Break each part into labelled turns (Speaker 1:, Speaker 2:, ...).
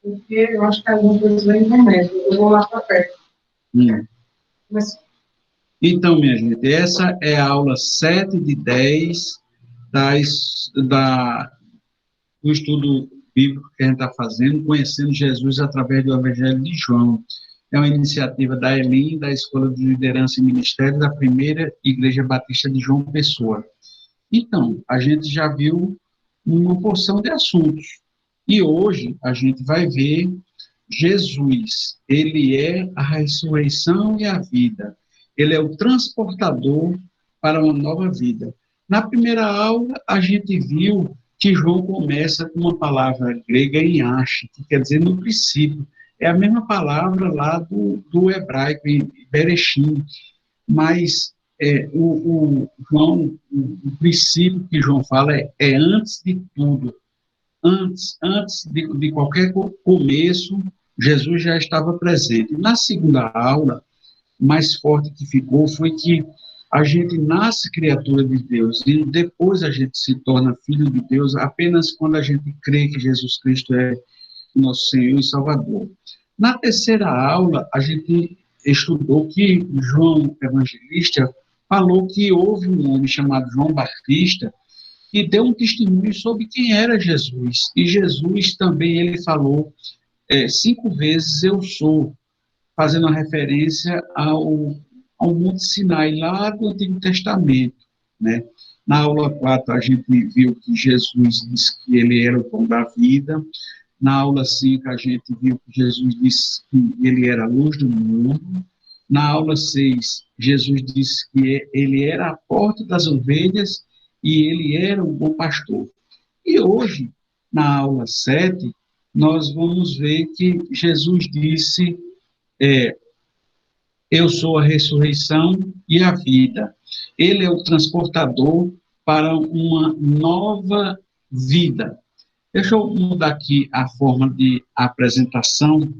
Speaker 1: porque eu acho que alguma coisa na internet. Eu vou lá para perto. Mas,
Speaker 2: Então, minha gente, essa é a aula 7 de 10 do estudo bíblico que a gente está fazendo, conhecendo Jesus através do Evangelho de João. É uma iniciativa da ELIM, da Escola de Liderança e Ministério da Primeira Igreja Batista de João Pessoa. Então, a gente já viu uma porção de assuntos. E hoje a gente vai ver Jesus. Ele é a ressurreição e a vida. Ele é o transportador para uma nova vida. Na primeira aula, a gente viu que João começa com uma palavra grega em ache, que quer dizer no princípio. É a mesma palavra lá do hebraico, em Bereshim, mas o princípio que João fala é antes de tudo, antes de qualquer começo, Jesus já estava presente. Na segunda aula, mais forte que ficou foi que a gente nasce criatura de Deus e depois a gente se torna filho de Deus apenas quando a gente crê que Jesus Cristo é nosso Senhor e Salvador. Na terceira aula, a gente estudou que João Evangelista falou que houve um homem chamado João Batista que deu um testemunho sobre quem era Jesus. E Jesus também, ele falou 5 vezes eu sou, fazendo uma referência ao Monte Sinai, lá do Antigo Testamento, né? Na aula 4, a gente viu que Jesus disse que ele era o pão da vida. Na aula 5, a gente viu que Jesus disse que ele era a luz do mundo. Na aula 6, Jesus disse que ele era a porta das ovelhas e ele era o bom pastor. E hoje, na aula 7, nós vamos ver que Jesus disse, eu sou a ressurreição e a vida. Ele é o transportador para uma nova vida. Deixa eu mudar aqui a forma de apresentação,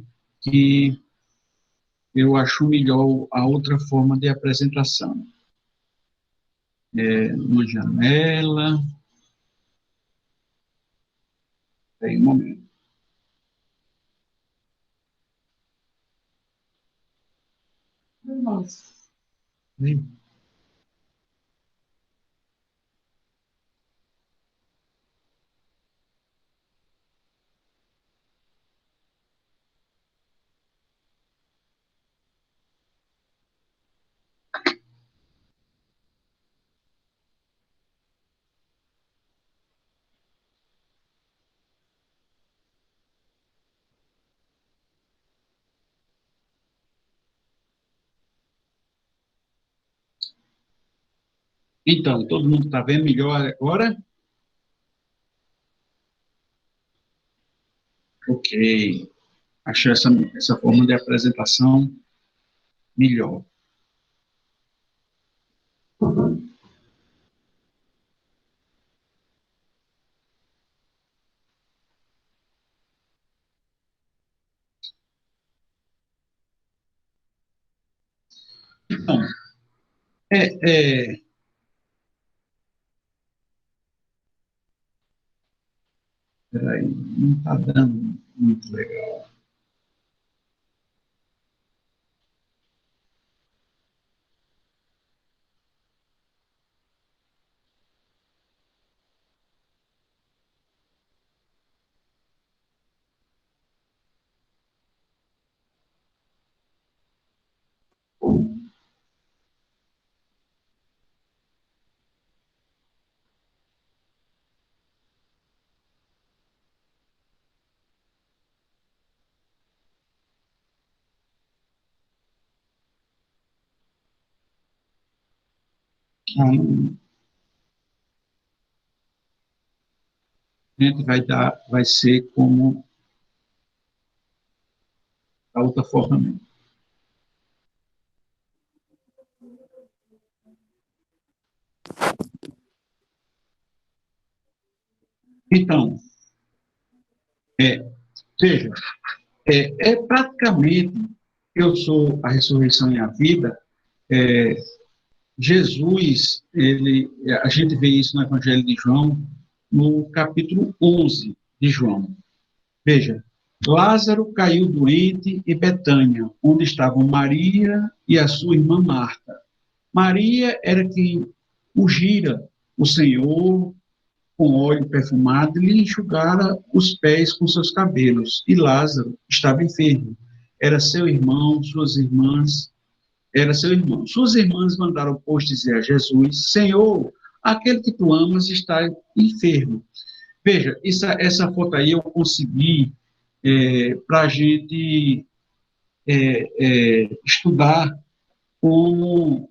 Speaker 2: que eu acho melhor a outra forma de apresentação. Uma janela. Tem um momento.
Speaker 1: nossa.
Speaker 2: Sim. Então, todo mundo está vendo melhor agora? Ok. Acho essa forma de apresentação melhor. Então, é, é, peraí, não está dando muito legal. Então, a gente vai ser como a outra forma mesmo. Então, veja, praticamente, eu sou a ressurreição e a vida. é, Jesus, a gente vê isso no Evangelho de João, no capítulo 11 de João. Veja, Lázaro caiu doente em Betânia, onde estavam Maria e a sua irmã Marta. Maria era quem ungira o Senhor com óleo perfumado e lhe enxugara os pés com seus cabelos. E Lázaro estava enfermo. Era seu irmão, suas irmãs, era seu irmão. Suas irmãs mandaram, pois, dizer a Jesus: Senhor, aquele que tu amas está enfermo. Veja, essa foto aí eu consegui para a gente estudar como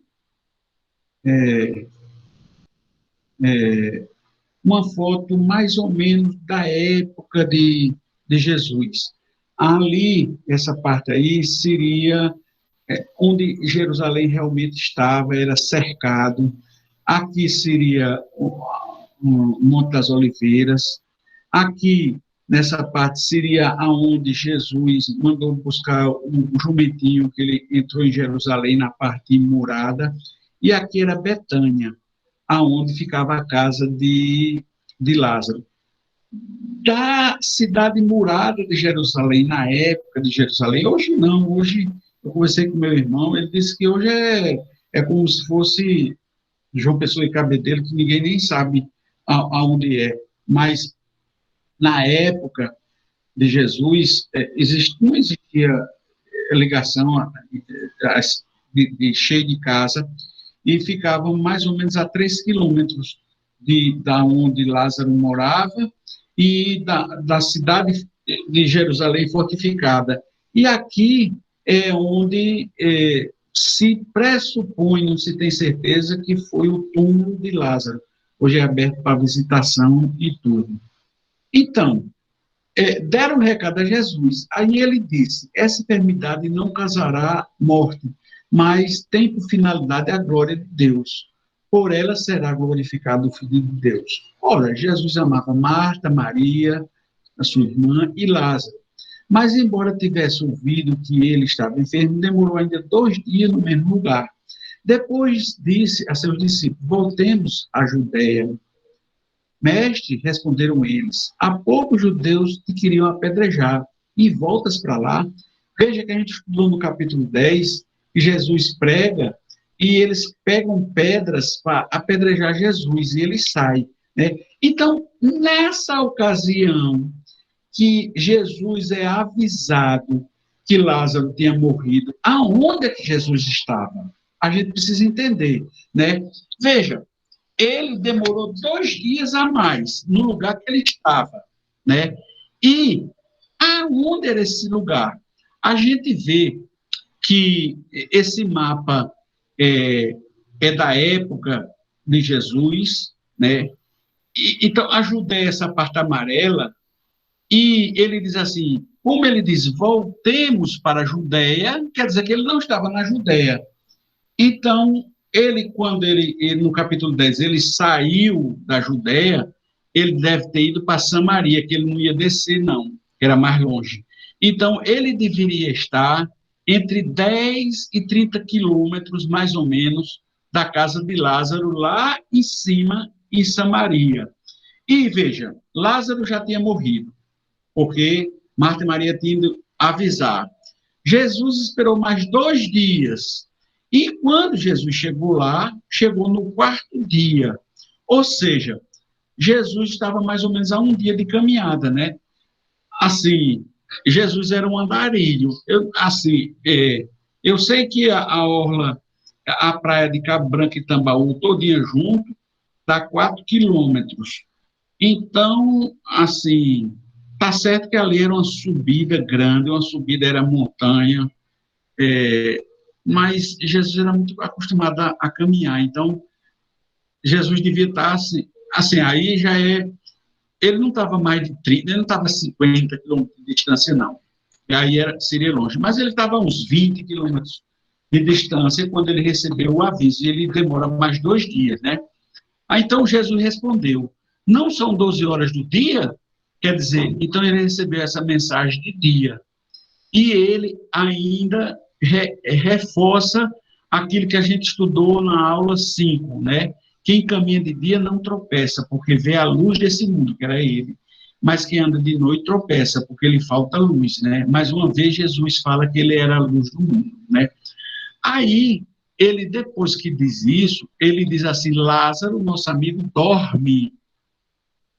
Speaker 2: uma foto mais ou menos da época de Jesus. Ali, essa parte aí seria onde Jerusalém realmente estava, era cercado. Aqui seria o Monte das Oliveiras. Aqui, nessa parte, seria aonde Jesus mandou buscar um jumentinho que ele entrou em Jerusalém, na parte murada. E aqui era Betânia, aonde ficava a casa de Lázaro. Da cidade murada de Jerusalém, na época de Jerusalém, hoje não, hoje eu conversei com meu irmão, ele disse que hoje é como se fosse João Pessoa e Cabedelo, que ninguém nem sabe aonde é, mas na época de Jesus, não existia ligação cheio de casa, e ficavam mais ou menos a 3 quilômetros da onde Lázaro morava e da cidade de Jerusalém fortificada. E aqui é onde se pressupõe, não se tem certeza, que foi o túmulo de Lázaro. Hoje é aberto para visitação e tudo. Então, deram um recado a Jesus. Aí ele disse: essa enfermidade não causará morte, mas tem por finalidade a glória de Deus. Por ela será glorificado o Filho de Deus. Ora, Jesus amava Marta, Maria, a sua irmã e Lázaro. Mas, embora tivesse ouvido que ele estava enfermo, demorou ainda 2 dias no mesmo lugar. Depois disse a seus discípulos: voltemos à Judéia. Mestre, responderam eles, há poucos judeus te queriam apedrejar, e voltas para lá. Veja que a gente estudou no capítulo 10, que Jesus prega, e eles pegam pedras para apedrejar Jesus, e ele sai. Né? Então, nessa ocasião que Jesus é avisado que Lázaro tinha morrido, aonde é que Jesus estava? A gente precisa entender. Né? Veja, ele demorou 2 dias a mais no lugar que ele estava, né? E aonde era esse lugar? A gente vê que esse mapa é da época de Jesus, né? Então, a Judéia, essa parte amarela, e ele diz assim, como ele diz, voltemos para a Judéia, quer dizer que ele não estava na Judéia. Então, quando no capítulo 10, ele saiu da Judéia, ele deve ter ido para Samaria, que ele não ia descer, não, que era mais longe. Então, ele deveria estar entre 10 e 30 quilômetros, mais ou menos, da casa de Lázaro, lá em cima, em Samaria. E, veja, Lázaro já tinha morrido, porque Marta e Maria tinham ido avisar. Jesus esperou mais 2 dias, e quando Jesus chegou lá, chegou no 4º dia. Ou seja, Jesus estava mais ou menos a 1 dia de caminhada, né? Assim, Jesus era um andarilho. Eu sei que a orla, a praia de Cabo Branco e Tambaú, todinha junto, dá 4 quilômetros. Então, assim, tá certo que ali era uma subida grande, uma subida era montanha, mas Jesus era muito acostumado a caminhar, então Jesus devia estar assim aí já ele não estava mais de 30, ele não estava a 50 quilômetros de distância, não, e aí seria longe, mas ele estava a uns 20 quilômetros de distância quando ele recebeu o aviso, e ele demora mais 2 dias, né? Aí, então Jesus respondeu, não são 12 horas do dia? Quer dizer, então ele recebeu essa mensagem de dia, e ele ainda reforça aquilo que a gente estudou na aula 5, né? Quem caminha de dia não tropeça, porque vê a luz desse mundo, que era ele. mas quem anda de noite tropeça, porque lhe falta luz, né? Mais uma vez, Jesus fala que ele era a luz do mundo, né? Aí, ele, depois que diz isso, ele diz assim, Lázaro, nosso amigo, dorme,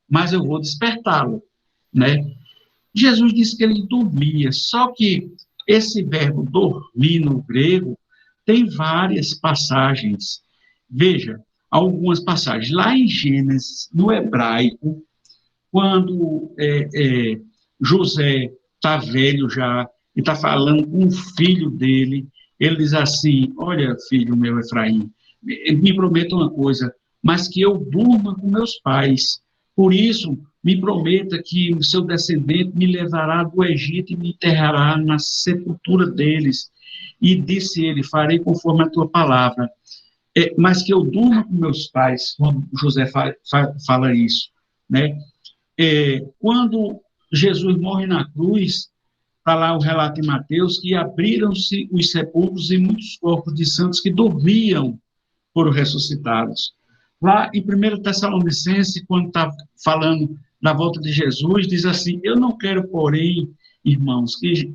Speaker 2: mas eu vou despertá-lo, né? Jesus disse que ele dormia, só que esse verbo dormir no grego tem várias passagens. Veja, algumas passagens. Lá em Gênesis, no hebraico, quando José está velho já e está falando com o filho dele, ele diz assim, olha, filho meu Efraim, me prometa uma coisa, mas que eu durma com meus pais. Por isso, me prometa que o seu descendente me levará do Egito e me enterrará na sepultura deles. E disse ele, farei conforme a tua palavra. Mas que eu durma com meus pais, quando José fala isso, né? Quando Jesus morre na cruz, está lá o relato em Mateus, que abriram-se os sepulcros e muitos corpos de santos que dormiam foram ressuscitados. Lá em 1 Tessalonicenses, quando está falando da volta de Jesus, diz assim, eu não quero, porém, irmãos, que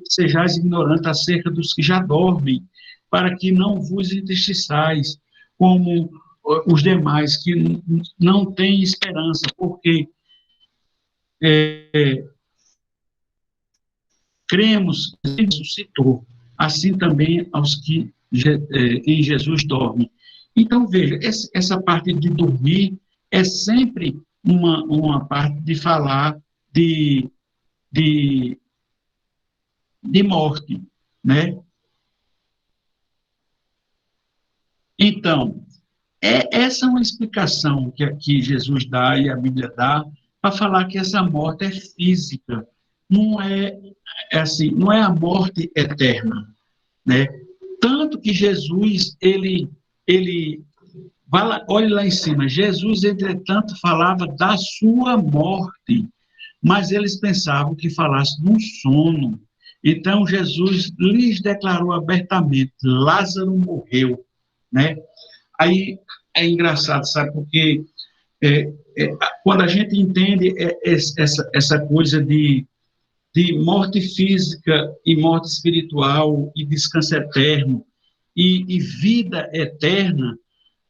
Speaker 2: sejais ignorantes acerca dos que já dormem, para que não vos entristeçais, como os demais que não têm esperança, porque cremos que ele ressuscitou, assim também aos que em Jesus dormem. Então, veja, essa parte de dormir é sempre uma parte de falar de, de morte, né? Então, essa é uma explicação que Jesus dá e a Bíblia dá para falar que essa morte é física, não é assim, não é a morte eterna, né? Tanto que Jesus, ele olhe lá em cima, Jesus, entretanto, falava da sua morte, mas eles pensavam que falasse de um sono. Então, Jesus lhes declarou abertamente, Lázaro morreu, né? Aí é engraçado, sabe, porque quando a gente entende essa coisa de morte física e morte espiritual e descanso eterno e vida eterna,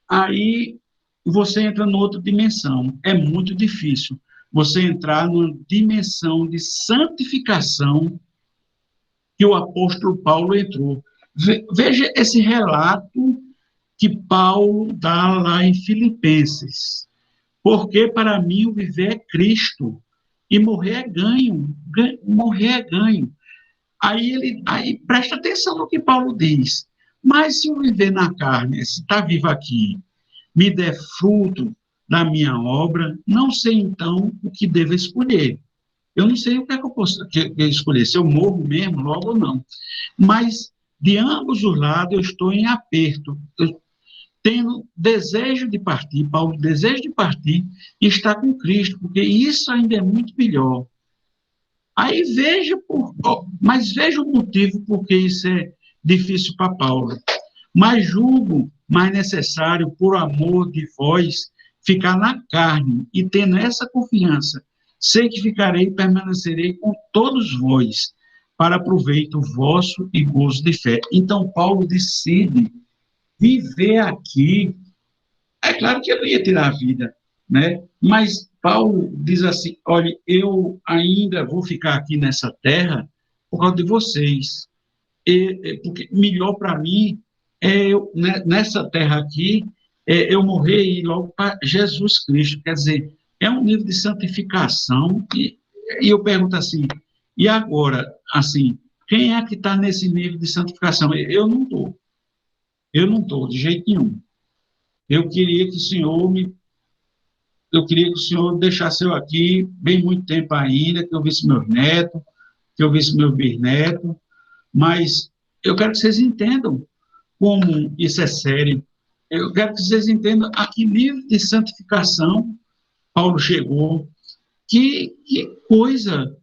Speaker 2: aí você entra em outra dimensão. É muito difícil você entrar numa dimensão de santificação que o apóstolo Paulo entrou. Veja esse relato que Paulo dá lá em Filipenses. Porque para mim o viver é Cristo e morrer é ganho. Morrer é ganho. Aí presta atenção no que Paulo diz. Mas se eu viver na carne, se está vivo aqui, me der fruto da minha obra, não sei então o que devo escolher. Eu não sei o que é que eu posso escolher, se eu morro mesmo logo ou não. Mas de ambos os lados eu estou em aperto. Eu tendo desejo de partir, Paulo desejo de partir e estar com Cristo, porque isso ainda é muito melhor. Aí mas veja o motivo por que isso é difícil para Paulo. Mas julgo mais necessário, por amor de vós, ficar na carne e tendo essa confiança, sei que ficarei e permanecerei com todos vós, para proveito vosso e gozo de fé. Então, Paulo decide viver aqui. É claro que eu não ia tirar a vida, né? Mas Paulo diz assim, olha, eu ainda vou ficar aqui nessa terra por causa de vocês. Porque melhor para mim nessa terra aqui, eu morrer e ir logo para Jesus Cristo. Quer dizer, é um nível de santificação e eu pergunto assim, e agora, assim, quem é que está nesse nível de santificação? Eu não estou. Eu não estou, de jeito nenhum. Eu queria que o Senhor deixasse eu aqui bem muito tempo ainda, que eu visse meus netos, que eu visse meu bisneto, mas eu quero que vocês entendam como isso é sério. Eu quero que vocês entendam a que nível de santificação Paulo chegou. Que coisa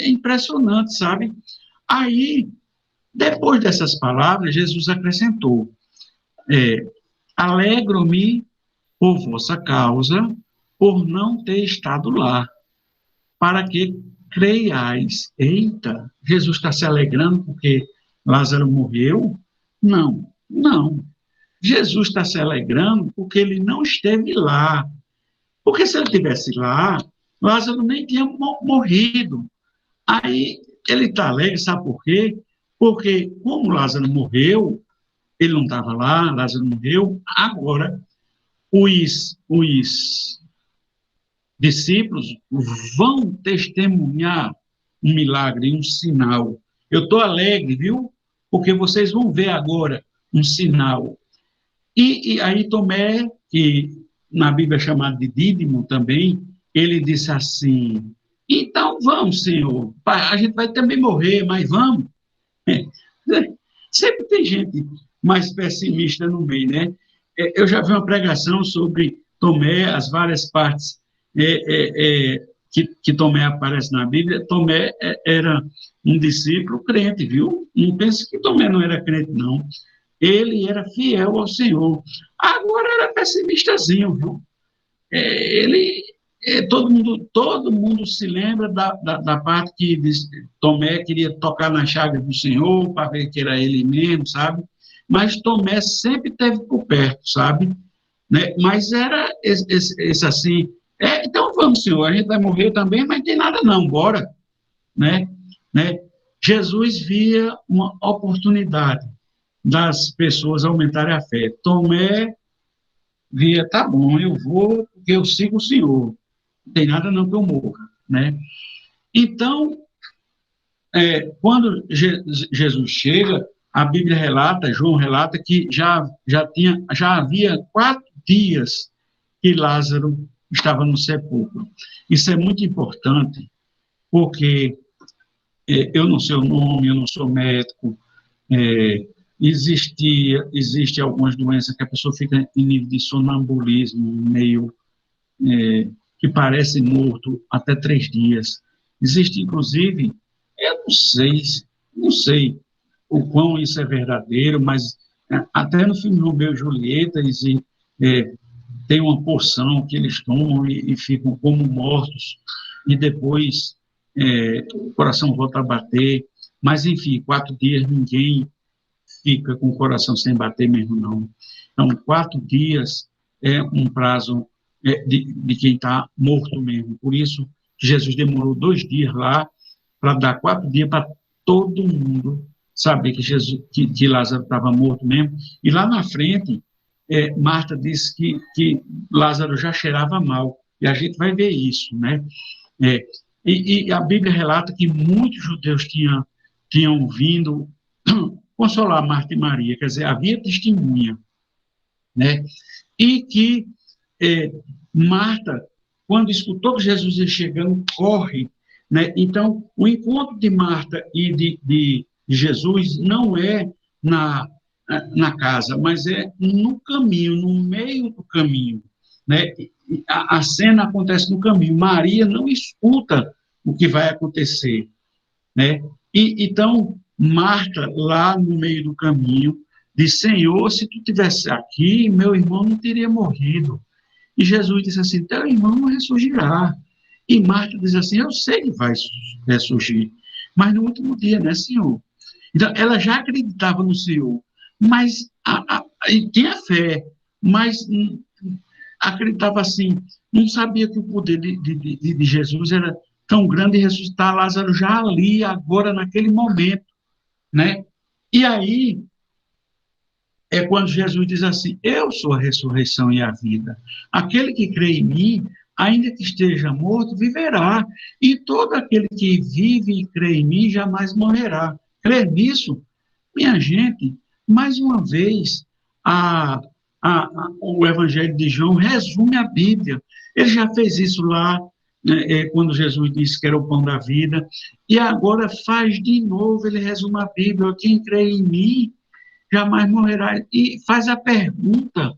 Speaker 2: impressionante, sabe? Aí, depois dessas palavras, Jesus acrescentou, alegro-me por vossa causa, por não ter estado lá, para que creiais. Eita, Jesus está se alegrando porque Lázaro morreu? Não, não. Jesus está se alegrando porque ele não esteve lá. Porque se ele estivesse lá, Lázaro nem tinha morrido. Aí ele está alegre, sabe por quê? Porque como Lázaro morreu, ele não estava lá, Lázaro morreu, agora os discípulos vão testemunhar um milagre, um sinal. Eu estou alegre, viu? Porque vocês vão ver agora um sinal. E aí Tomé, que na Bíblia é chamado de Dídimo também, ele disse assim, então vamos, Senhor, a gente vai também morrer, mas vamos. Sempre tem gente mais pessimista no meio, né? Eu já vi uma pregação sobre Tomé, as várias partes que Tomé aparece na Bíblia. Tomé era um discípulo crente, viu? Não pense que Tomé não era crente, não. Ele era fiel ao Senhor. Agora era pessimistazinho, viu? Todo mundo se lembra da parte que Tomé queria tocar na chaga do Senhor para ver que era ele mesmo, sabe? Mas Tomé sempre esteve por perto, sabe? Né? Mas era esse assim, então vamos, Senhor, a gente vai morrer também, mas não tem nada não, bora. Né? Jesus via uma oportunidade das pessoas aumentarem a fé. Tomé via, tá bom, eu vou, porque eu sigo o Senhor. Não tem nada não que eu morra, né? Então, quando Jesus chega, a Bíblia relata, João relata que já havia 4 dias que Lázaro estava no sepulcro. Isso é muito importante, porque eu não sei o nome, eu não sou médico, existe algumas doenças que a pessoa fica em nível de sonambulismo, meio que parece morto até 3 dias. Existe, inclusive, eu não sei o quão isso é verdadeiro, mas até no filme Romeu e Julieta, tem uma porção que eles tomam e ficam como mortos, e depois o coração volta a bater, mas enfim, 4 dias ninguém fica com o coração sem bater mesmo, não. Então, 4 dias é um prazo de quem está morto mesmo. Por isso, Jesus demorou 2 dias lá, para dar 4 dias para todo mundo saber que Lázaro estava morto mesmo. E lá na frente, Marta disse que Lázaro já cheirava mal, e a gente vai ver isso, né? E a Bíblia relata que muitos judeus tinham vindo consolar Marta e Maria, quer dizer, havia testemunha, né? E que Marta, quando escutou que Jesus ia chegando, corre, né? Então, o encontro de Marta e de Jesus não é na casa, mas é no caminho, no meio do caminho, né? A cena acontece no caminho. Maria não escuta o que vai acontecer, né? Então, Marta, lá no meio do caminho, diz, Senhor, se tu estivesse aqui, meu irmão não teria morrido. E Jesus disse assim, teu irmão ressurgirá. E Marta diz assim, eu sei que vai ressurgir, mas no último dia, né, Senhor? Então, ela já acreditava no Senhor, mas e tinha fé, mas acreditava assim, não sabia que o poder de Jesus era tão grande e ressuscitar Lázaro já ali, agora, naquele momento, né? E aí, é quando Jesus diz assim, eu sou a ressurreição e a vida. Aquele que crê em mim, ainda que esteja morto, viverá. E todo aquele que vive e crê em mim, jamais morrerá. Crer nisso? Minha gente, mais uma vez, o Evangelho de João resume a Bíblia. Ele já fez isso lá, né, quando Jesus disse que era o pão da vida, e agora faz de novo, ele resume a Bíblia, quem crê em mim jamais morrerá. E faz a pergunta,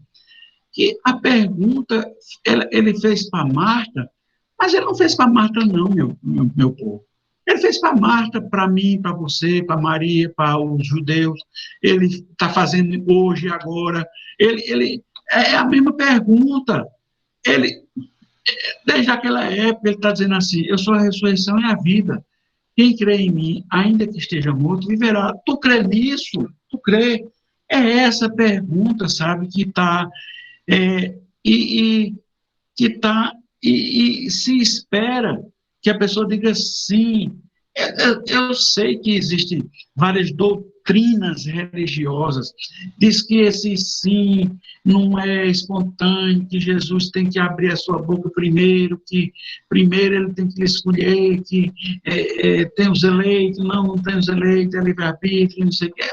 Speaker 2: que a pergunta ele fez para Marta, mas ele não fez para Marta não, meu povo. Ele fez para Marta, para mim, para você, para Maria, para os judeus. Ele está fazendo hoje, agora. Ele é a mesma pergunta. Desde aquela época, ele está dizendo assim: eu sou a ressurreição e a vida. Quem crê em mim, ainda que esteja morto, viverá. Tu crê nisso? Tu crê? É essa pergunta, sabe, que está, e que está, e se espera que a pessoa diga sim. Eu sei que existem várias doutrinas religiosas, diz que esse sim não é espontâneo, que Jesus tem que abrir a sua boca primeiro, que primeiro ele tem que escolher, que tem os eleitos, não tem os eleitos, é livre-arbítrio, não sei o quê.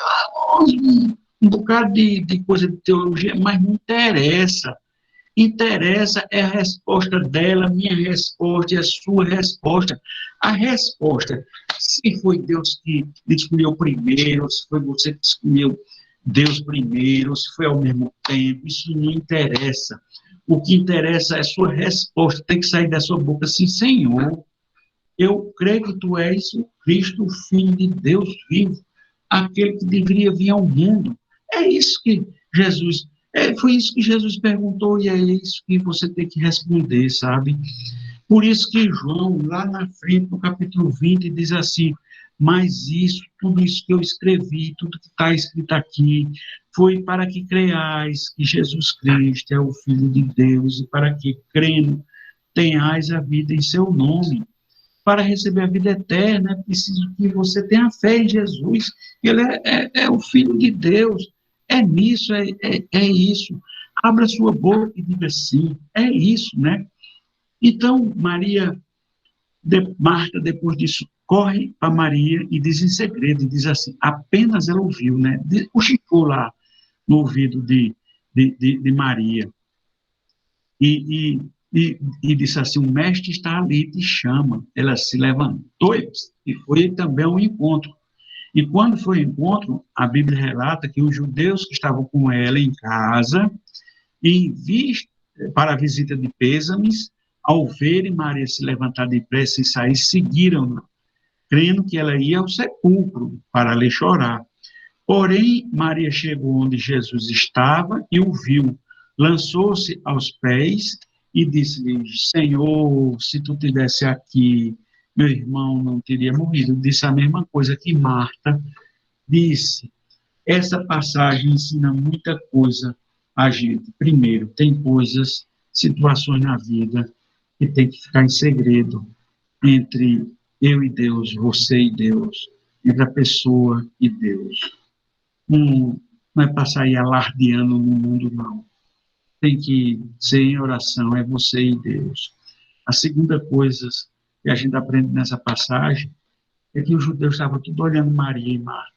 Speaker 2: Um bocado de coisa de teologia, mas não interessa. Interessa é a resposta dela, minha resposta e a sua resposta. A resposta, se foi Deus que escolheu primeiro, se foi você que escolheu Deus primeiro, se foi ao mesmo tempo, isso não interessa. O que interessa é a sua resposta, tem que sair da sua boca assim: Senhor, eu creio que tu és o Cristo, o Filho de Deus vivo, aquele que deveria vir ao mundo. É isso que Jesus, foi isso que Jesus perguntou e é isso que você tem que responder, sabe? Por isso que João, lá na frente, no capítulo 20, diz assim: mas isso, tudo isso que eu escrevi, tudo que está escrito aqui, foi para que creiais que Jesus Cristo é o Filho de Deus e para que, crendo, tenhais a vida em seu nome. Para receber a vida eterna, é preciso que você tenha fé em Jesus. Ele é o Filho de Deus. É nisso, é isso. Abra sua boca e diga sim. É isso, né? Então, Marta, depois disso, corre para Maria e diz em segredo, e diz assim, apenas ela ouviu, né? Cochicou lá no ouvido de Maria. E disse assim: o mestre está ali, te chama. Ela se levantou e foi também ao encontro. E quando foi ao encontro, a Bíblia relata que os judeus que estavam com ela em casa, em vista para a visita de pêsames, ao verem Maria se levantar depressa e sair, seguiram-na, crendo que ela ia ao sepulcro para ali chorar. Porém, Maria chegou onde Jesus estava e o viu, lançou-se aos pés e disse-lhe: Senhor, se tu estivesse aqui, meu irmão não teria morrido. Disse a mesma coisa que Marta disse. Essa passagem ensina muita coisa a gente. Primeiro, tem coisas, situações na vida que tem que ficar em segredo entre eu e Deus, você e Deus, entre a pessoa e Deus. Não é passar aí alardeando no mundo, não. Tem que ser em oração, é você e Deus. A segunda coisa que a gente aprende nessa passagem é que os judeus estavam tudo olhando Maria e Marta.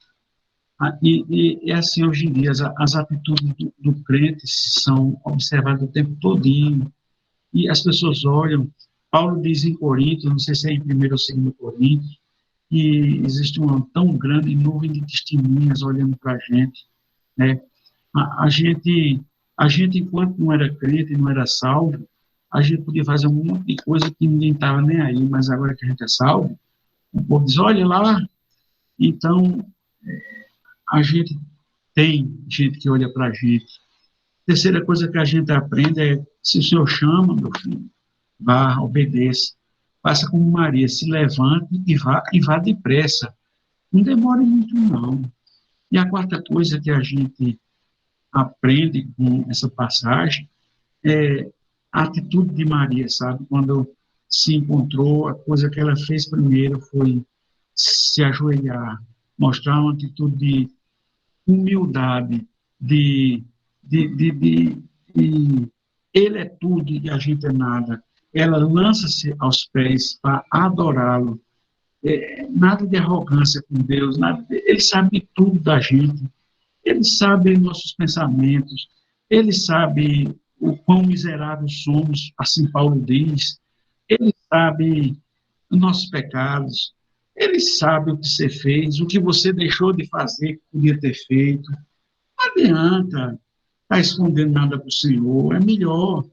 Speaker 2: E assim, hoje em dia, as atitudes do crente são observadas o tempo todinho. E as pessoas olham, Paulo diz em Coríntios, não sei se é em 1º ou 2º Coríntios, que existe uma tão grande nuvem de testemunhas olhando para a gente, né? A gente, enquanto não era crente, não era salvo, a gente podia fazer um monte de coisa que ninguém estava nem aí, mas agora que a gente é salvo, o povo diz: olha lá. Então, a gente tem gente que olha para a gente. Terceira coisa que a gente aprende é: se o Senhor chama, meu filho, vá, obedeça. Faça como Maria, se levante e vá depressa. Não demore muito, não. E a quarta coisa que a gente aprende com essa passagem é a atitude de Maria, sabe? Quando se encontrou, a coisa que ela fez primeiro foi se ajoelhar, mostrar uma atitude de humildade, de ele é tudo e a gente é nada. Ela lança-se aos pés para adorá-lo. Nada de arrogância com Deus, ele sabe tudo da gente. Ele sabe nossos pensamentos, ele sabe o quão miseráveis somos, assim Paulo diz, ele sabe os nossos pecados, ele sabe o que você fez, o que você deixou de fazer que podia ter feito. Não adianta estar escondendo nada para o Senhor, é melhor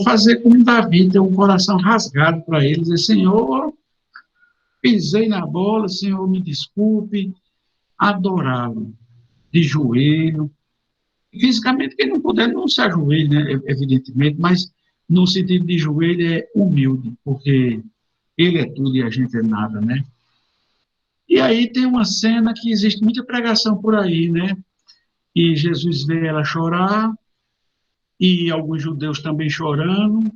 Speaker 2: fazer como Davi, ter um coração rasgado para ele, dizer: Senhor, pisei na bola, Senhor, me desculpe, adorá-lo de joelho. Fisicamente, quem não puder, não se ajoelhe, né, evidentemente, mas no sentido de joelho, é humilde, porque ele é tudo e a gente é nada, né? E aí tem uma cena que existe muita pregação por aí, né? E Jesus vê ela chorar, e alguns judeus também chorando,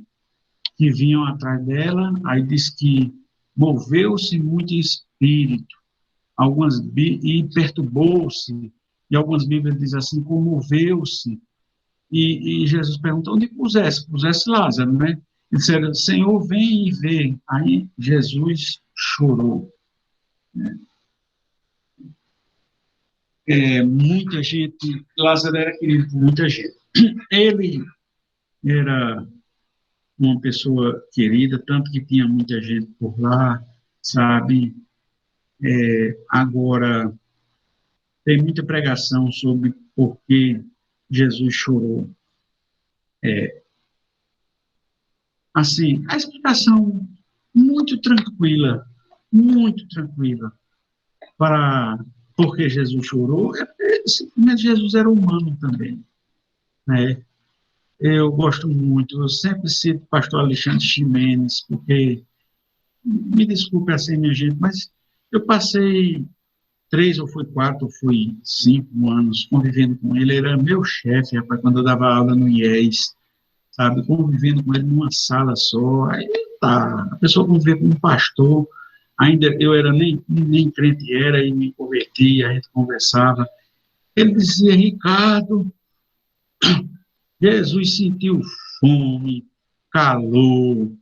Speaker 2: que vinham atrás dela. Aí diz que moveu-se muito em espírito, e perturbou-se, e algumas Bíblias dizem assim, comoveu-se. E Jesus perguntou, onde pusesse? Pusesse Lázaro, né? E disseram, Senhor, vem e vê. Aí Jesus chorou. Muita gente, Lázaro era querido por muita gente. Ele era uma pessoa querida, tanto que tinha muita gente por lá, sabe? Agora, tem muita pregação sobre por que Jesus chorou. Assim, a explicação muito tranquila, para por que Jesus chorou, é porque simplesmente Jesus era humano também, né? Eu gosto muito, eu sempre cito o pastor Alexandre Ximenes, porque, me desculpe assim, minha gente, mas eu passei 3 ou foi 4, ou foi 5 anos convivendo com ele. Ele era meu chefe, rapaz, quando eu dava aula no IES, sabe, convivendo com ele numa sala só. Aí tá, a pessoa convivia com um pastor, ainda eu era nem crente era, e me converti, a gente conversava. Ele dizia, Ricardo, Jesus sentiu fome, calor,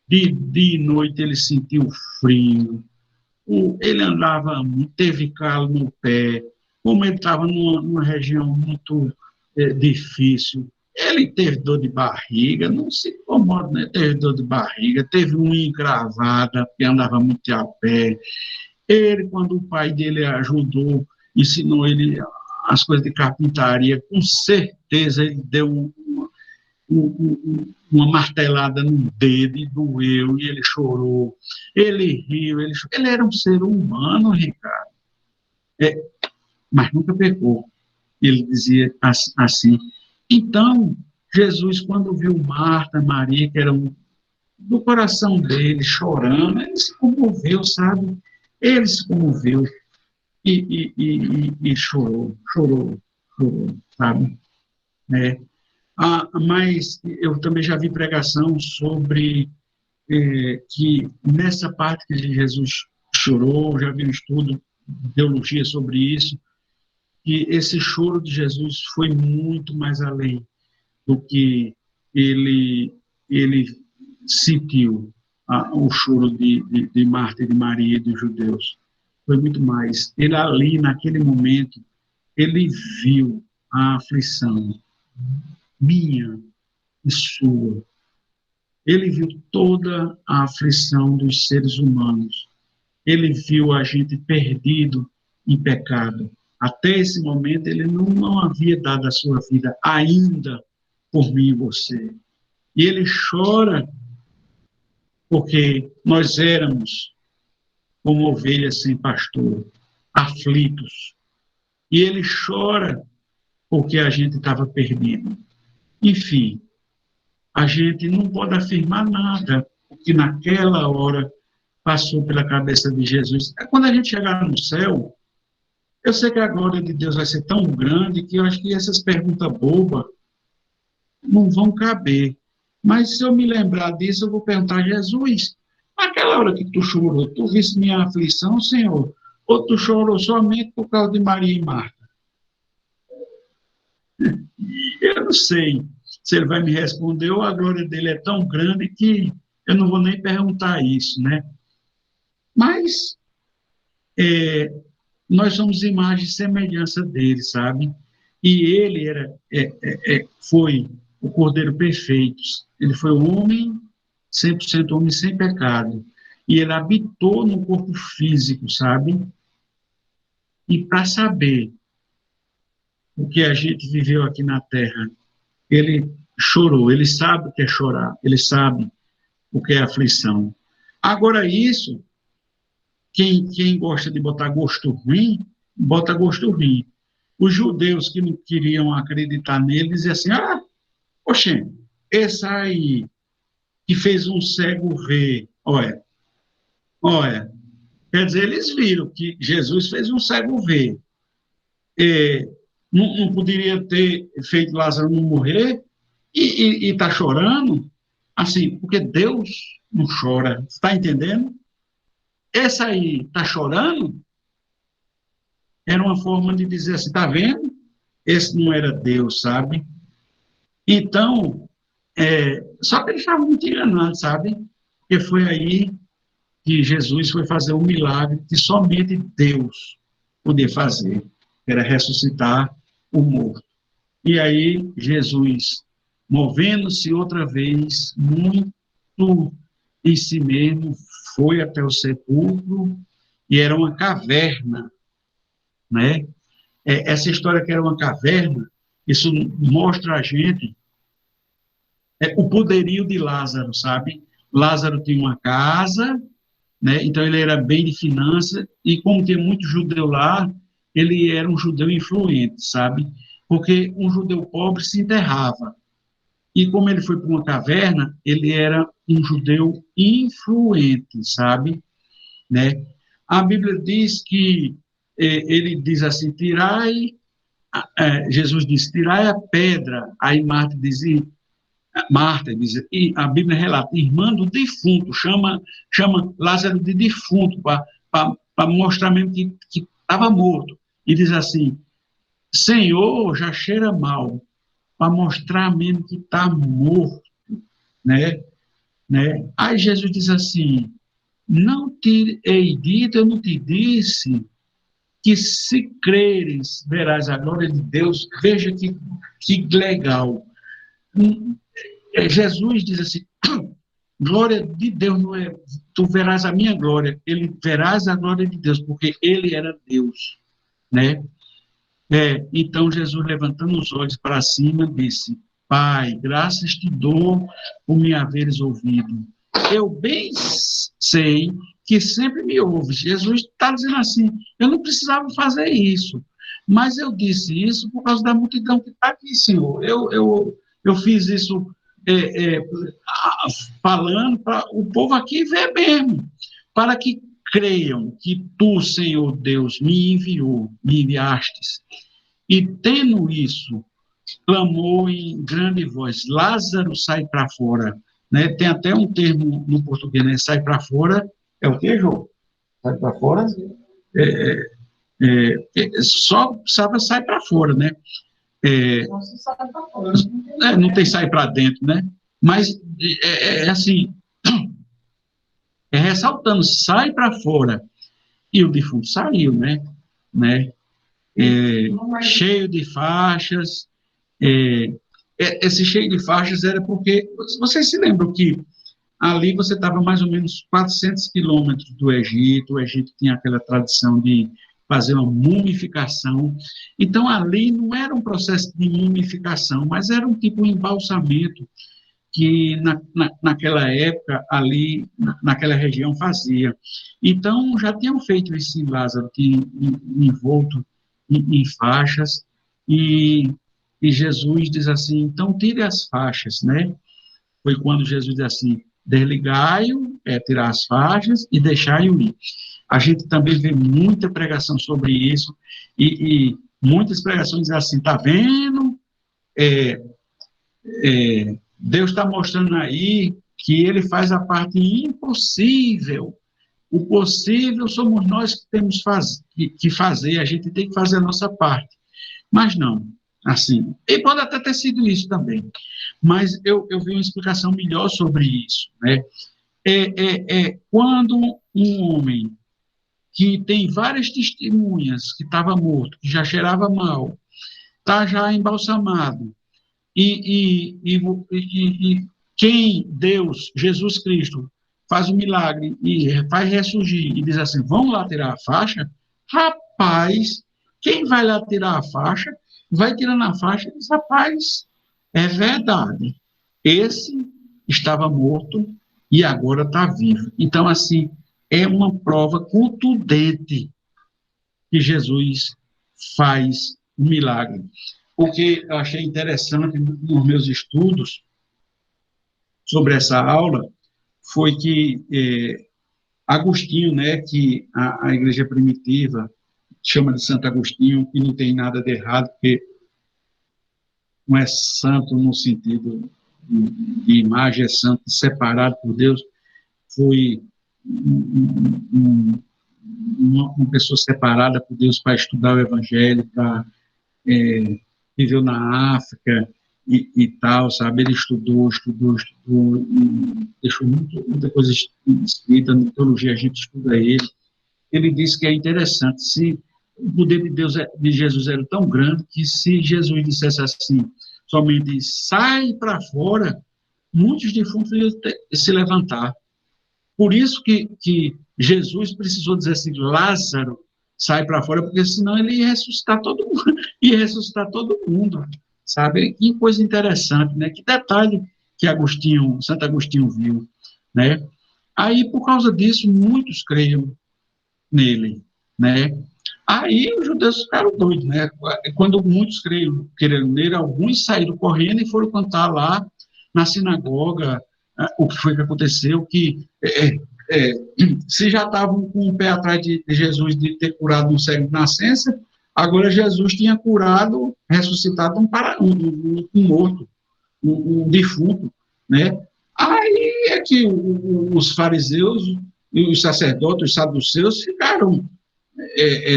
Speaker 2: de noite ele sentiu frio, ele andava, teve calo no pé, como ele estava numa região muito difícil, ele teve dor de barriga, não se incomoda, né? Teve dor de barriga, teve unha encravada, porque andava muito a pé. Ele, quando o pai dele ajudou, ensinou ele as coisas de carpintaria, com certeza ele deu uma martelada no dedo e doeu, e ele chorou, ele riu, ele era um ser humano, Ricardo, mas nunca pecou. Ele dizia assim. Então, Jesus, quando viu Marta, Maria, que eram do coração dele, chorando, ele se comoveu, sabe? Ele se comoveu e chorou, sabe? É. Mas eu também já vi pregação sobre que nessa parte que Jesus chorou, já vi um estudo de teologia sobre isso, que esse choro de Jesus foi muito mais além do que ele sentiu o choro de Marta e de Maria e dos judeus. Foi muito mais. Ele ali, naquele momento, ele viu a aflição minha e sua. Ele viu toda a aflição dos seres humanos. Ele viu a gente perdido em pecado. Até esse momento, ele não havia dado a sua vida ainda por mim e você. E ele chora porque nós éramos como ovelhas sem pastor, aflitos. E ele chora porque a gente estava perdido. Enfim, a gente não pode afirmar nada, porque naquela hora passou pela cabeça de Jesus. Quando a gente chegar no céu, eu sei que a glória de Deus vai ser tão grande que eu acho que essas perguntas bobas não vão caber. Mas se eu me lembrar disso, eu vou perguntar, Jesus, naquela hora que tu chorou, tu viste minha aflição, Senhor? Ou tu chorou somente por causa de Maria e Marta? Eu não sei se ele vai me responder ou a glória dele é tão grande que eu não vou nem perguntar isso, né? Mas nós somos imagem e semelhança dele, sabe? E ele foi o Cordeiro perfeito. Ele foi o homem, 100% homem sem pecado. E ele habitou no corpo físico, sabe? E para saber o que a gente viveu aqui na Terra, ele chorou, ele sabe o que é chorar, ele sabe o que é aflição. Agora, isso, quem gosta de botar gosto ruim, bota gosto ruim. Os judeus que não queriam acreditar nele diziam assim, poxa, esse aí que fez um cego ver. Olha, quer dizer, eles viram que Jesus fez um cego ver. Não poderia ter feito Lázaro não morrer e está chorando? Assim, porque Deus não chora, está entendendo? Essa aí está chorando? Era uma forma de dizer assim, está vendo? Esse não era Deus, sabe? Então, só que eles estavam muito enganados, sabe? Porque foi aí que Jesus foi fazer um milagre que somente Deus podia fazer, que era ressuscitar o morto. E aí, Jesus, movendo-se outra vez, muito em si mesmo, foi até o sepulcro, e era uma caverna, né? Essa história que era uma caverna, isso mostra a gente o poderio de Lázaro, sabe? Lázaro tinha uma casa, né? Então ele era bem de finança, e como tinha muito judeu lá, ele era um judeu influente, sabe? Porque um judeu pobre se enterrava. E como ele foi para uma caverna, ele era um judeu influente, sabe? Né? A Bíblia diz que ele diz assim, Jesus disse, tirai a pedra. Aí Marta diz, e a Bíblia relata, irmã do defunto, chama Lázaro de defunto, para mostrar mesmo que estava morto. E diz assim, Senhor, já cheira mal, para mostrar mesmo que está morto, né? Aí Jesus diz assim, não te hei dito, eu não te disse, que se creres, verás a glória de Deus. Veja que legal. Jesus diz assim, glória de Deus não é, tu verás a minha glória, ele verás a glória de Deus, porque ele era Deus, né? Então Jesus, levantando os olhos para cima, disse, Pai, graças te dou por me haveres ouvido. Eu bem sei que sempre me ouves. Jesus está dizendo assim, eu não precisava fazer isso, mas eu disse isso por causa da multidão que está aqui, Senhor. Eu fiz isso falando para o povo aqui ver mesmo, para que creiam que tu, Senhor Deus, me enviastes. E tendo isso, clamou em grande voz, Lázaro, sai para fora. Né? Tem até um termo no português, né? Sai para fora, é o quê, João? Sai para fora? Só precisava sair para fora, né? Não tem sair para dentro, né? Mas assim, ressaltando, sai para fora. E o defunto saiu, né? Cheio de faixas. Esse cheio de faixas era porque, vocês se lembram que ali você estava mais ou menos 400 quilômetros do Egito, o Egito tinha aquela tradição de fazer uma mumificação, então ali não era um processo de mumificação, mas era um tipo de embalsamento que naquela época, ali, naquela região, fazia. Então, já tinham feito isso em Lázaro, que envolto em faixas, e Jesus diz assim, então tire as faixas, né? Foi quando Jesus diz assim, desligai-o, tirar as faixas e deixai-o ir. A gente também vê muita pregação sobre isso, e muitas pregações dizem assim, tá vendo? Deus está mostrando aí que ele faz a parte impossível. O possível somos nós que temos que fazer, a gente tem que fazer a nossa parte. Mas não, assim, e pode até ter sido isso também, mas eu vi uma explicação melhor sobre isso, né? Quando um homem que tem várias testemunhas que estava morto, que já cheirava mal, está já embalsamado, e quem, Deus, Jesus Cristo, faz o milagre e faz ressurgir e diz assim, vamos lá tirar a faixa, rapaz, quem vai lá tirar a faixa, vai tirando a faixa e diz, rapaz, é verdade, esse estava morto e agora está vivo. Então, assim, é uma prova contundente que Jesus faz um milagre. Porque eu achei interessante nos meus estudos sobre essa aula foi que Agostinho, né, que a igreja primitiva chama de Santo Agostinho, e não tem nada de errado, porque não é santo no sentido de imagem, é santo separado por Deus, foi uma pessoa separada por Deus para estudar o Evangelho, para viveu na África e tal, sabe? Ele estudou, e deixou muita coisa escrita na teologia, a gente estuda ele. Ele disse que é interessante, se o poder de Deus, de Jesus era tão grande, que se Jesus dissesse assim, somente sai para fora, muitos defuntos iam se levantar. Por isso que Jesus precisou dizer assim, Lázaro, sai para fora, porque senão ele ia ressuscitar todo mundo, sabe? Que coisa interessante, né? Que detalhe que Santo Agostinho viu, né? Aí, por causa disso, muitos creram nele, né? Aí os judeus ficaram doidos, né? Quando muitos creram nele, alguns saíram correndo e foram contar lá na sinagoga o que foi que aconteceu, que se já estavam com o pé atrás de Jesus de ter curado um cego de nascença, agora Jesus tinha curado, ressuscitado um morto, um defunto, né? Aí é que os fariseus e os sacerdotes, os saduceus, ficaram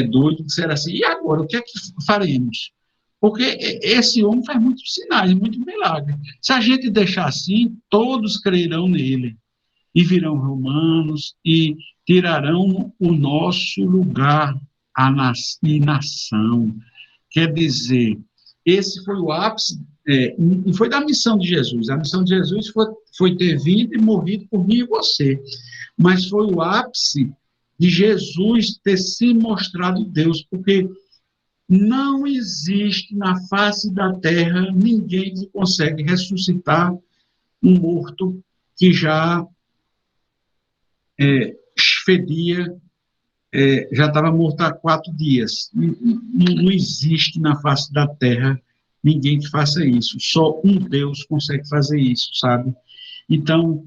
Speaker 2: doidos, disseram assim, e agora, o que é que faremos? Porque esse homem faz muitos sinais, muito milagre. Se a gente deixar assim, todos crerão nele, e virão romanos, e tirarão o nosso lugar e nação. Quer dizer, esse foi o ápice, e foi da missão de Jesus. A missão de Jesus foi ter vindo e morrido por mim e você. Mas foi o ápice de Jesus ter se mostrado Deus, porque não existe na face da terra ninguém que consegue ressuscitar um morto que já fedia, já estava morto há 4 dias. Não existe na face da terra ninguém que faça isso. Só um Deus consegue fazer isso, sabe? Então,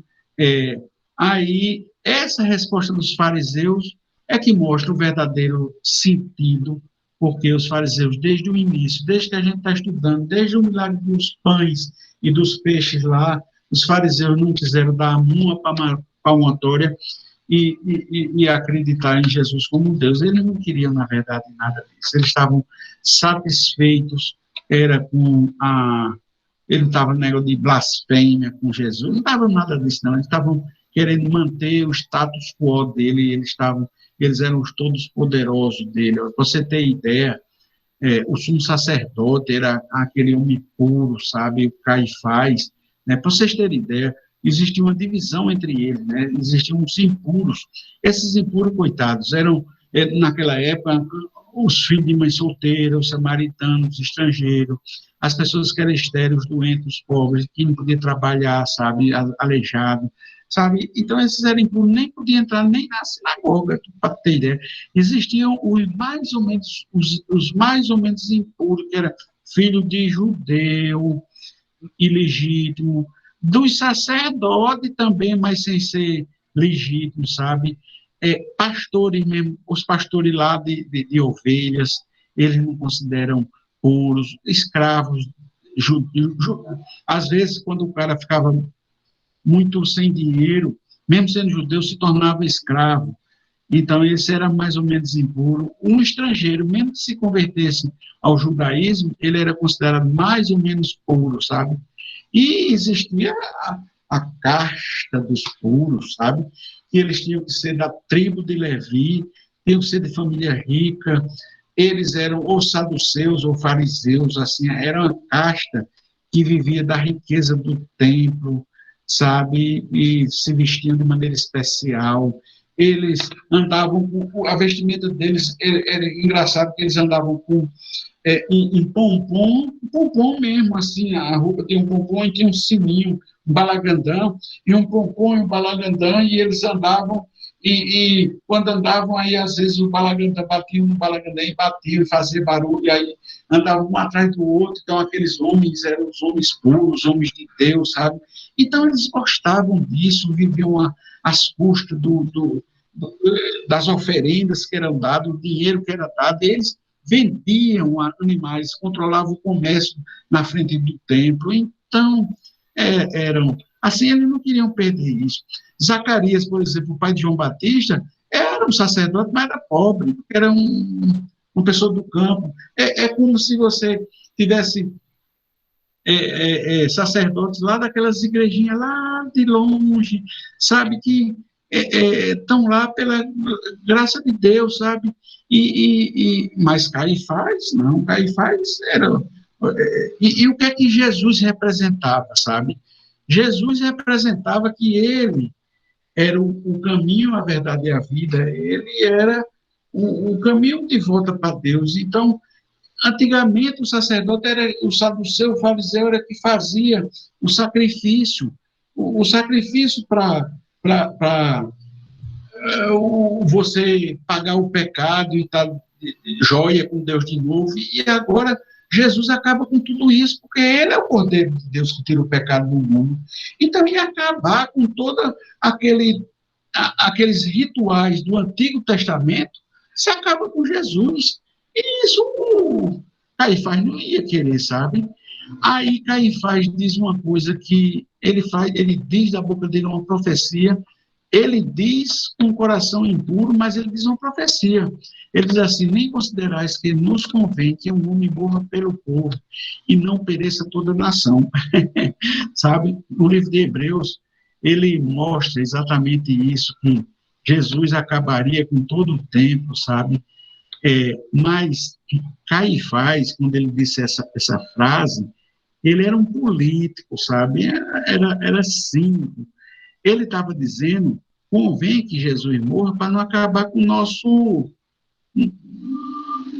Speaker 2: aí, essa resposta dos fariseus é que mostra o verdadeiro sentido, porque os fariseus, desde o início, desde que a gente está estudando, desde o milagre dos pães e dos peixes lá, os fariseus não quiseram dar uma palmatória e acreditar em Jesus como Deus. Eles não queriam, na verdade, nada disso. Eles estavam satisfeitos, ele estava no negócio de blasfêmia com Jesus, não estava nada disso, não. Eles estavam querendo manter o status quo dele, eles eram os todos poderosos dele. Para você ter ideia, o sumo sacerdote era aquele homem puro, sabe, o Caifás, né? Para vocês terem ideia, existia uma divisão entre eles, né? Existiam os impuros. Esses impuros, coitados, eram, naquela época, os filhos de mãe solteira, os samaritanos, os estrangeiros, as pessoas que eram estéreis, os doentes, os pobres, que não podiam trabalhar, sabe, aleijado, sabe? Então, esses eram impuros, nem podiam entrar nem na sinagoga, para ter ideia. Existiam os mais ou menos impuros, que era filho de judeu, ilegítimo, dos sacerdotes também, mas sem ser legítimo, sabe? Pastores mesmo, os pastores lá de ovelhas, eles não consideram puros, escravos, às vezes, quando o cara ficava muito sem dinheiro, mesmo sendo judeu, se tornava escravo. Então, esse era mais ou menos impuro. Um estrangeiro, mesmo que se convertesse ao judaísmo, ele era considerado mais ou menos puro, sabe? E existia a casta dos puros, sabe? Que eles tinham que ser da tribo de Levi, tinham que ser de família rica, eles eram ou saduceus ou fariseus, assim, era uma casta que vivia da riqueza do templo, sabe? E se vestiam de maneira especial. Eles andavam com a vestimenta deles, era engraçado que eles andavam com em pompom mesmo, assim, a roupa tem um pompom e tem um sininho, um balagandã, e um pompom e um balagandã, e eles andavam, e quando andavam, aí às vezes o balagandã batiam no balagandã e batiam, e fazia barulho, e aí andavam um atrás do outro, então aqueles homens eram os homens puros, os homens de Deus, sabe? Então, eles gostavam disso, viviam às custas das oferendas que eram dadas, o dinheiro que era dado, eles vendiam animais, controlavam o comércio na frente do templo. Então, eram... Assim, eles não queriam perder isso. Zacarias, por exemplo, o pai de João Batista, era um sacerdote, mas era pobre, porque era uma pessoa do campo. É como se você tivesse sacerdotes lá daquelas igrejinhas lá de longe, sabe, que estão lá pela graça de Deus, sabe? Mas Caifás, não, Caifás era... E o que é que Jesus representava, sabe? Jesus representava que ele era o caminho, a verdade e a vida, ele era o caminho de volta para Deus. Então, antigamente o sacerdote era, o saduceu, o fariseu era que fazia o sacrifício para você pagar o pecado e estar joia com Deus de novo. E agora Jesus acaba com tudo isso, porque ele é o Cordeiro de Deus que tira o pecado do mundo. Então, ia acabar com todos aqueles rituais do Antigo Testamento, se acaba com Jesus. E isso o Caifás não ia querer, sabe? Aí Caifás diz uma coisa que ele diz da boca dele uma profecia. Ele diz com o coração impuro, mas ele diz uma profecia. Ele diz assim: nem considerais que nos convém que um homem morra pelo povo e não pereça toda a nação. Sabe? No livro de Hebreus, ele mostra exatamente isso, que Jesus acabaria com todo o tempo, sabe? Mas Caifás, quando ele disse essa frase, ele era um político, sabe? Era cínico. Ele estava dizendo: convém que Jesus morra para não acabar com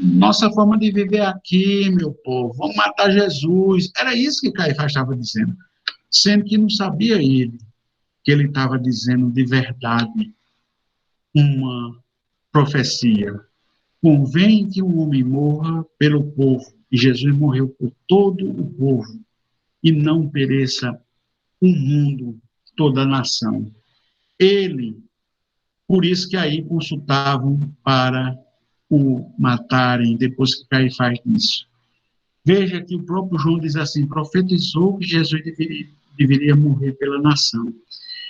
Speaker 2: nossa forma de viver aqui, meu povo. Vamos matar Jesus. Era isso que Caifás estava dizendo, sendo que não sabia ele que ele estava dizendo de verdade uma profecia. Convém que um homem morra pelo povo, e Jesus morreu por todo o povo, e não pereça o mundo, toda a nação. Ele, por isso que aí consultavam para o matarem, depois que Caifás disse. Veja que o próprio João diz assim: profetizou que Jesus deveria morrer pela nação.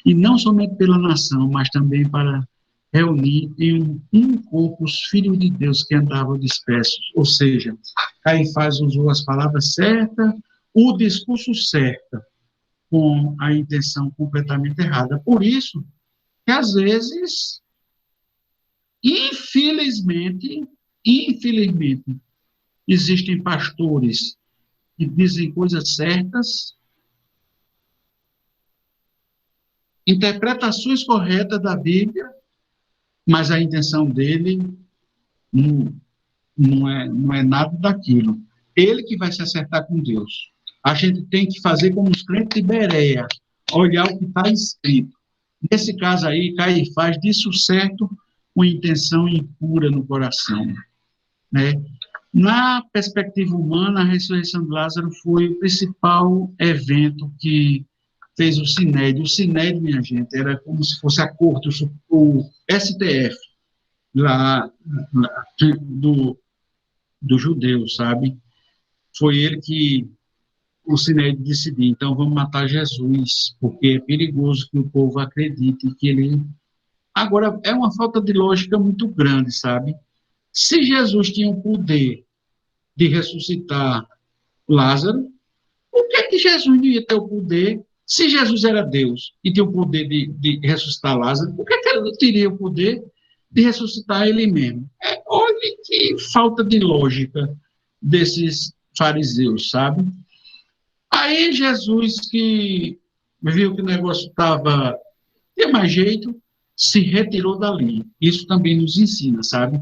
Speaker 2: E não somente pela nação, mas também para reunir em um corpo os filhos de Deus que andavam dispersos. Ou seja, Caifás usou as palavras certas, o discurso certo, com a intenção completamente errada. Por isso que, às vezes, infelizmente, existem pastores que dizem coisas certas, interpretações corretas da Bíblia, mas a intenção dele não é nada daquilo. Ele que vai se acertar com Deus. A gente tem que fazer como os crentes de Bereia, olhar o que está escrito. Nesse caso aí, Caifás disse o certo com intenção impura no coração, né? Na perspectiva humana, a ressurreição de Lázaro foi o principal evento que fez o Sinédrio. O Sinédrio, minha gente, era como se fosse a corte, o STF, lá do judeu, sabe? Foi ele que o Sinédrio decidiu: então vamos matar Jesus, porque é perigoso que o povo acredite que ele... Agora, é uma falta de lógica muito grande, sabe? Se Jesus tinha o poder de ressuscitar Lázaro, por que Jesus não ia ter o poder? Se Jesus era Deus e tinha o poder de ressuscitar Lázaro, por que ele não teria o poder de ressuscitar ele mesmo? Olha que falta de lógica desses fariseus, sabe? Aí Jesus, que viu que o negócio estava de mais jeito, se retirou dali. Isso também nos ensina, sabe?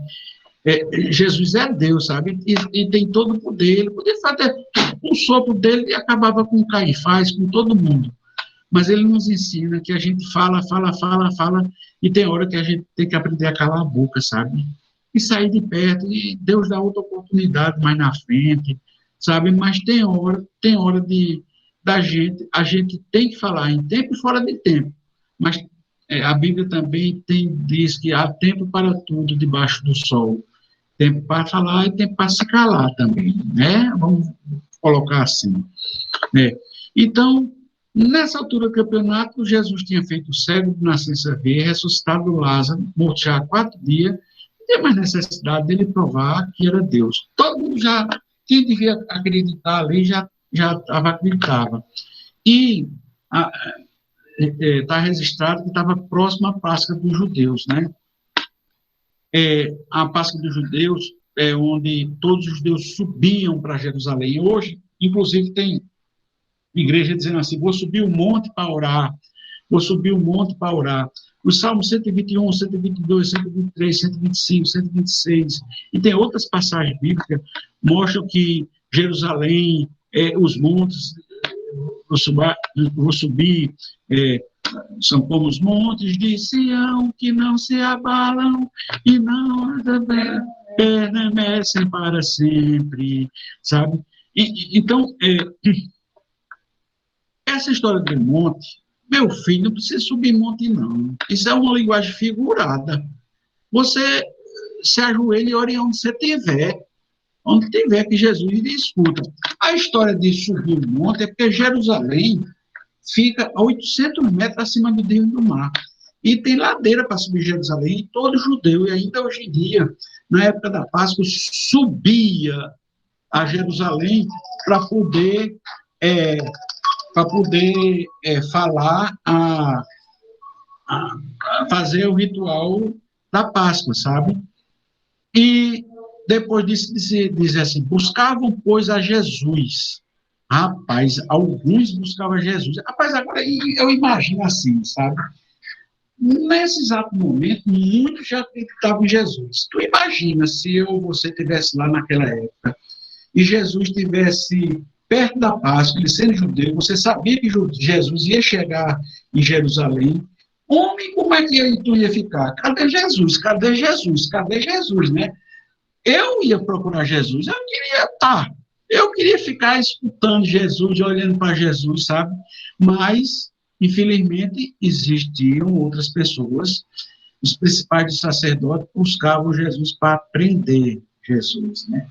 Speaker 2: Jesus é Deus, sabe? E tem todo o poder. Ele podia fazer um sopro dele e acabava com Caifás, com todo mundo. Mas ele nos ensina que a gente fala, e tem hora que a gente tem que aprender a calar a boca, sabe? E sair de perto, e Deus dá outra oportunidade mais na frente, sabe? Mas tem hora de da gente, a gente tem que falar em tempo e fora de tempo, mas a Bíblia também diz que há tempo para tudo debaixo do sol, tempo para falar e tempo para se calar também, né? Vamos colocar assim, né? Então, nessa altura do campeonato, Jesus tinha feito o cego de nascença ver, ressuscitado Lázaro, morto já há 4 dias, não tinha mais necessidade dele provar que era Deus. Todo mundo já, quem devia acreditar ali, já acreditava. E está registrado que estava próximo à Páscoa dos judeus, né? A Páscoa dos judeus é onde todos os judeus subiam para Jerusalém. Hoje, inclusive, tem igreja dizendo assim, vou subir o monte para orar, vou subir o monte para orar. Os Salmos 121, 122, 123, 125, 126, e tem outras passagens bíblicas, mostram que Jerusalém, os montes, vou subir, são como os montes de Sião, que não se abalam e não permanecem para sempre, sabe? Então, essa história do monte, meu filho, não precisa subir monte, não. Isso é uma linguagem figurada. Você se ajoelha e ora onde você estiver. Onde tiver que Jesus lhe escuta. A história de subir o monte é porque Jerusalém fica a 800 metros acima do nível do mar. E tem ladeira para subir Jerusalém, e todo judeu, e ainda hoje em dia, na época da Páscoa, subia a Jerusalém para poder falar, fazer o ritual da Páscoa, sabe? E depois disso, diz assim, buscavam, pois, a Jesus. Rapaz, alguns buscavam Jesus. Rapaz, agora eu imagino assim, sabe? Nesse exato momento, muitos já acreditavam em Jesus. Tu imagina se eu ou você estivesse lá naquela época e Jesus estivesse perto da Páscoa, ele sendo judeu, você sabia que Jesus ia chegar em Jerusalém. Homem, como é que tu ia ficar? Cadê Jesus? Cadê Jesus? Cadê Jesus, né? Eu ia procurar Jesus, eu queria estar. Eu queria ficar escutando Jesus, olhando para Jesus, sabe? Mas, infelizmente, existiam outras pessoas, os principais sacerdotes buscavam Jesus para prender Jesus, né?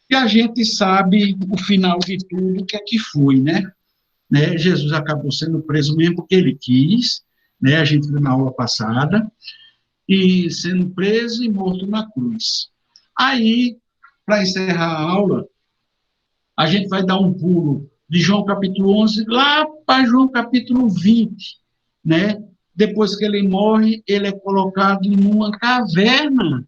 Speaker 2: E a gente sabe o final de tudo, o que é que foi, né? Jesus acabou sendo preso mesmo porque ele quis, né? A gente viu na aula passada, e sendo preso e morto na cruz. Aí, para encerrar a aula, a gente vai dar um pulo de João capítulo 11 lá para João capítulo 20, né? Depois que ele morre, ele é colocado numa caverna,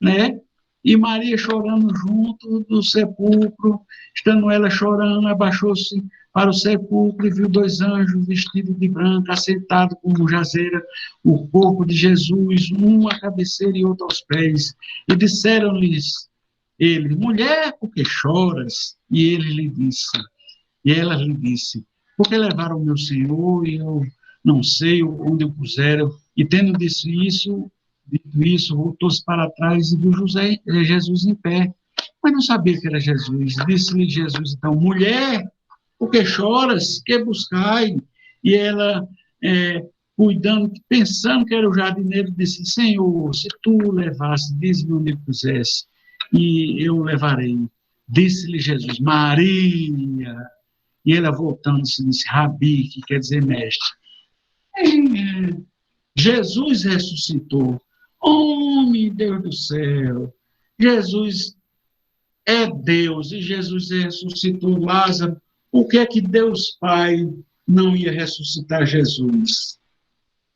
Speaker 2: né? E Maria chorando junto do sepulcro, estando ela chorando, abaixou-se para o sepulcro e viu 2 anjos vestidos de branco, assentados como jazeira o corpo de Jesus, um à cabeceira e outro aos pés. E disseram-lhes ele, mulher, por que choras? E ela lhe disse, porque levaram o meu Senhor e eu não sei onde o puseram. E tendo dito isso, voltou-se para trás e viu Jesus em pé, mas não sabia que era Jesus. Disse-lhe Jesus, então, mulher, por que choras? Que buscai? E ela, cuidando, pensando que era o jardineiro, disse, Senhor, se tu o levasse, diz-me onde pusesse, e eu o levarei. Disse-lhe Jesus, Maria. E ela voltando-se disse, Rabi, que quer dizer mestre. Jesus ressuscitou. Homem, Deus do céu, Jesus é Deus, e Jesus ressuscitou Lázaro. Por que é que Deus Pai não ia ressuscitar Jesus?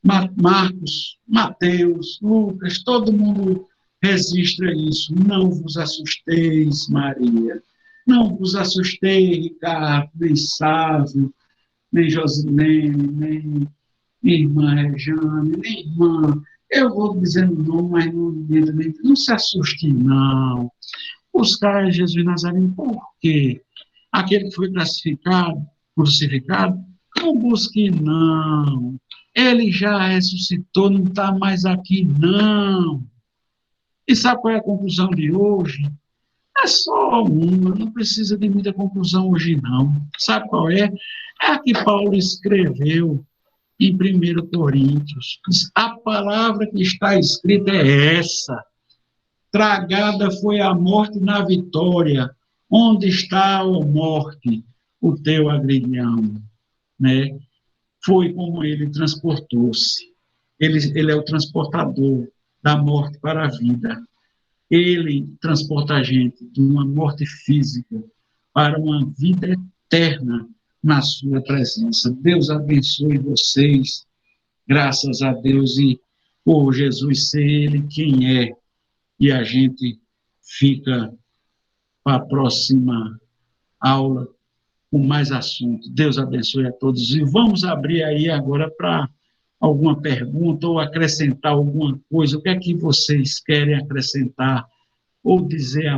Speaker 2: Marcos, Mateus, Lucas, todo mundo registra isso. Não vos assusteis, Maria. Não vos assustei, Ricardo, nem Sávio, nem Josilene, nem irmã Rejane, nem irmã. Eu vou dizendo não, mas não se assuste, não. Buscar Jesus Nazareno, por quê? Aquele que foi crucificado, não busque, não. Ele já ressuscitou, não está mais aqui, não. E sabe qual é a conclusão de hoje? É só uma, não precisa de muita conclusão hoje, não. Sabe qual é? É a que Paulo escreveu em 1 Coríntios. A palavra que está escrita é essa: tragada foi a morte na vitória. Onde está, ó morte, o teu agrilhão? Né? Foi como ele transportou-se. Ele é o transportador da morte para a vida. Ele transporta a gente de uma morte física para uma vida eterna na sua presença. Deus abençoe vocês, graças a Deus, e por Jesus ser Ele quem é, e a gente fica para a próxima aula com mais assuntos. Deus abençoe a todos. E vamos abrir aí agora para alguma pergunta ou acrescentar alguma coisa. O que é que vocês querem acrescentar ou dizer a